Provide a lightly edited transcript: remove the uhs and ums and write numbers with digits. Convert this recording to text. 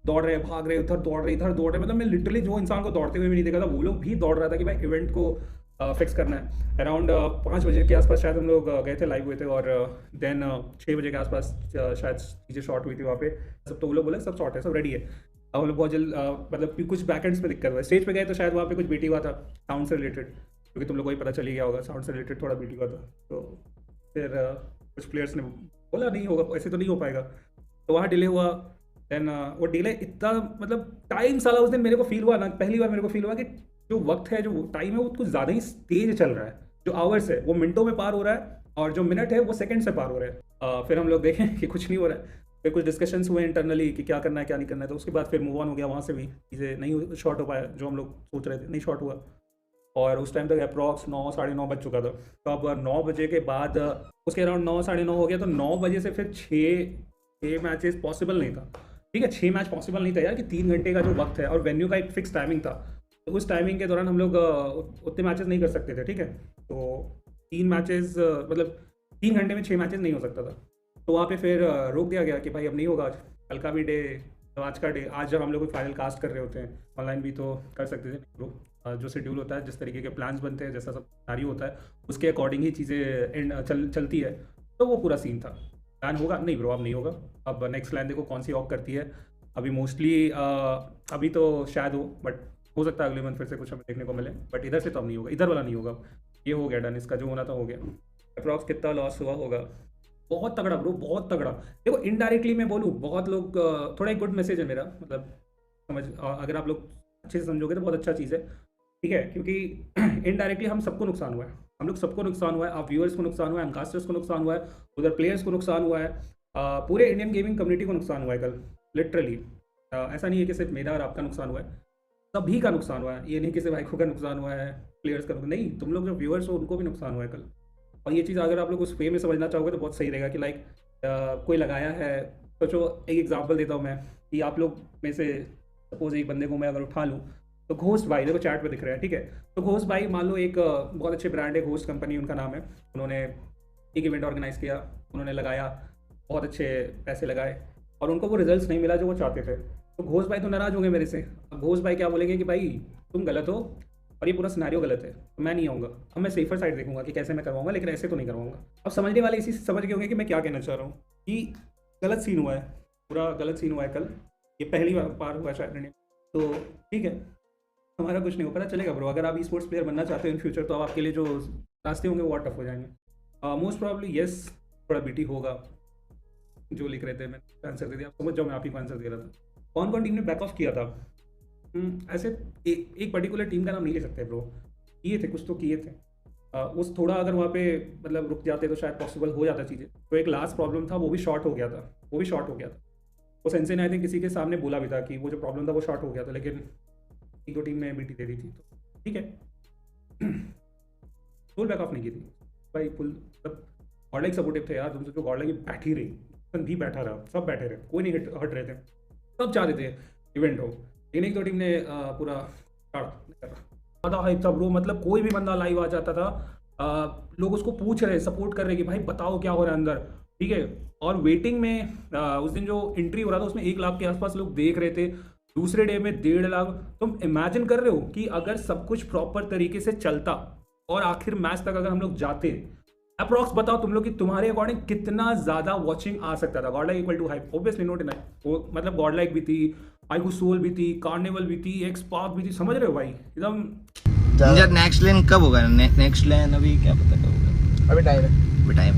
दौड़ रहे, भाग रहे, उधर दौड़ रहे, इधर दौड़ रहे, मतलब मैं लिटरली जो इंसान को दौड़ते हुए भी नहीं देखा था, वो लोग भी दौड़ रहा था कि भाई इवेंट को फिक्स करना है। अराउंड 5 बजे के आसपास शायद हम लोग गए थे, लाइव हुए थे, और देन 6 बजे के आसपास शायद चीज़ें शॉर्ट हुई थी वहाँ पे। सब तो वो लोग बोले सब शॉर्ट है, सब रेडी है। अब हम लोग बहुत जल्द मतलब कुछ बैकेंड्स में दिक्कत हुआ, स्टेज पे गए तो शायद वहाँ पे कुछ बीटी हुआ था साउंड से रिलेटेड, क्योंकि तुम लोग को ही पता चल ही गया होगा, साउंड से रिलेटेड थोड़ा बीटी हुआ था। तो फिर कुछ प्लेयर्स ने बोला नहीं होगा, ऐसे तो नहीं हो पाएगा, तो वहाँ डिले हुआ। देन वो डिले इतना मतलब टाइम साला उस दिन मेरे को फील हुआ ना, पहली बार मेरे को फील हुआ कि जो वक्त है, जो टाइम है, वो कुछ ज़्यादा ही तेज चल रहा है। जो आवर्स है वो मिनटों में पार हो रहा है, और जो मिनट है वो सेकंड से पार हो रहा है। फिर हम लोग देखें कि कुछ नहीं हो रहा है, फिर कुछ डिस्कशंस हुए इंटरनली कि क्या करना है क्या नहीं करना है, तो उसके बाद फिर मूव ऑन हो गया वहाँ से भी। चीज़ें नहीं शॉर्ट हो पाया, जो हम लोग सोच रहे थे नहीं शॉर्ट हुआ, और उस टाइम तक अप्रॉक्स 9 साढ़े 9 बज चुका था। तो अब 9 बजे के बाद उसके अराउंड 9 साढ़े 9 हो गया, तो 9 बजे से फिर 6 मैचेस पॉसिबल नहीं था। ठीक है, 6 मैच पॉसिबल नहीं था यार, कि 3 घंटे का जो वक्त है और वेन्यू का एक फिक्स टाइमिंग था, तो उस टाइमिंग के दौरान हम लोग उतने मैचेस नहीं कर सकते थे। ठीक है, तो 3 मैचेस मतलब 3 घंटे में 6 मैचेस नहीं हो सकता था। तो वहाँ पे फिर रोक दिया गया कि भाई अब नहीं होगा, आज कल का भी डे, तो आज का डे, आज जब हम लोग फाइनल कास्ट कर रहे होते हैं ऑनलाइन भी तो कर सकते थे ब्रो। जो शेड्यूल होता है, जिस तरीके के प्लान्स बनते हैं, जैसा सब सिनेरियो होता है, उसके अकॉर्डिंग ही चीज़ें चलती है। तो वो पूरा सीन था। प्लान होगा नहीं ब्रो, अब नहीं होगा। अब नेक्स्ट प्लान देखो कौन सी ऑफ करती है। अभी मोस्टली अभी तो शायद हो, बट हो सकता है अगले मंथ फिर से कुछ हमें देखने को मिले, बट इधर से तो अब नहीं होगा, इधर वाला नहीं होगा। ये हो गया डन, इसका जो होना था हो गया। अप्रॉक्स कितना लॉस हुआ होगा? बहुत तगड़ा ब्रो, बहुत तगड़ा। देखो इनडायरेक्टली मैं बोलूँ, बहुत लोग थोड़ा एक गुड मैसेज है मेरा, मतलब समझ, अगर आप लोग अच्छे से समझोगे तो बहुत अच्छा चीज़ है। ठीक है, क्योंकि इनडायरेक्टली हम सबको नुकसान हुआ है, हम लोग सबको नुकसान हुआ है। आप व्यूअर्स को नुकसान हुआ है, कास्टर्स को नुकसान हुआ है, उधर प्लेयर्स को नुकसान हुआ है, पूरे इंडियन गेमिंग कम्युनिटी को नुकसान हुआ है कल, लिटरली। ऐसा नहीं है कि सिर्फ मेरा और आपका नुकसान हुआ है, सभी का नुकसान हुआ है। ये नहीं कि सिर्फ भाईको का नुकसान हुआ है, प्लेयर्स का नुकसान नहीं, तुम लोग जो व्यूअर्स हो उनको भी नुकसान हुआ है कल। और ये चीज़ अगर आप लोग उस वे में समझना चाहोगे तो बहुत सही रहेगा कि लाइक कोई लगाया है। सोचो, एक एग्जांपल देता हूँ मैं, कि आप लोग में से सपोज एक बंदे को मैं अगर उठा लूँ, तो घोस्ट भाई देखो चैट पे दिख रहा है, ठीक है, तो घोस्ट भाई मान लो एक बहुत अच्छे ब्रांड है, घोस्ट कंपनी उनका नाम है, उन्होंने एक इवेंट ऑर्गेनाइज किया, उन्होंने लगाया, बहुत अच्छे पैसे लगाए, और उनको वो रिजल्ट्स नहीं मिला जो वो चाहते थे। तो घोष भाई तो नाराज़ होंगे मेरे से। अब घोष भाई क्या बोलेंगे कि भाई तुम गलत हो और ये पूरा सिनेरियो गलत है, तो मैं नहीं आऊँगा। अब मैं सेफर साइड देखूंगा कि कैसे मैं करवाऊंगा, लेकिन ऐसे तो नहीं करवाऊंगा। अब समझने वाले इसी से समझ गए होंगे कि मैं क्या कहना चाह रहा हूँ, कि गलत सीन हुआ है, पूरा गलत सीन हुआ है कल। ये पहली बार हुआ है शायद इंडिया, तो ठीक है, हमारा कुछ नहीं हो पता चलेगा ब्रो। अगर आप ई स्पोर्ट्स प्लेयर बनना चाहते हो इन फ्यूचर, तो आप आपके लिए जो रास्ते होंगे वो टफ हो जाएंगे। मोस्ट प्रॉब्ली येस, थोड़ा बीटी होगा। जो लिख रहे थे मैं आंसर दे दिया, आप समझ जाओ मैं आप ही को आंसर दे रहा था। कौन कौन टीम ने बैक ऑफ किया था? ऐसे एक पर्टिकुलर टीम का नाम नहीं ले सकते ब्रो, किए थे कुछ तो किए थे। उस थोड़ा अगर वहाँ पे मतलब रुक जाते तो शायद पॉसिबल हो जाता चीज़ें। तो एक लास्ट प्रॉब्लम था, वो भी शॉर्ट हो गया था, वो भी शॉर्ट हो गया था। वो सेंसे ने आई थिंक किसी के सामने बोला भी था कि वो जो प्रॉब्लम था वो शॉर्ट हो गया था, लेकिन एक दो टीम ने बीटी दे दी थी, तो ठीक है। फुल बैक ऑफ नहीं की थी भाई, फुल मतलब गॉडलाइक सपोर्टिव थे यार। तुम सोचो गॉडलाइक बैठ ही रही, भी बैठा रहा, सब बैठे रहे, कोई नहीं हट रहे थे, सब चाह रहे थे इवेंट हो, लेकिन एक दो टीम ने पूरा ज़्यादा हाइप था ब्रो। मतलब कोई भी बंदा लाइव आ जाता था, लोग उसको पूछ रहे, सपोर्ट कर रहे कि भाई बताओ क्या हो रहा है अंदर, ठीक है। और वेटिंग में उस दिन जो एंट्री हो रहा था उसमें 1 लाख के आसपास लोग देख रहे थे, दूसरे डे में 1.5 लाख। तुम इमेजिन कर रहे हो कि अगर सब कुछ प्रॉपर तरीके से चलता और आखिर मैच तक अगर हम लोग जाते, अप्रॉक्स बताओ तुम लोग कि तुम्हारे अकॉर्डिंग कितना ज्यादा वॉचिंग आ सकता था? Godlike equal to hype, obviously not deny. वो मतलब गॉडलाइक भी थी, आईकू सोल भी थी, कार्निवल भी थी, एक्स पार्क भी थी, समझ रहे हो भाई एकदम। नेक्स्ट लेन कब होगा? नेक्स्ट लेन अभी क्या पता कब होगा, अभी टाइम है, अभी टाइम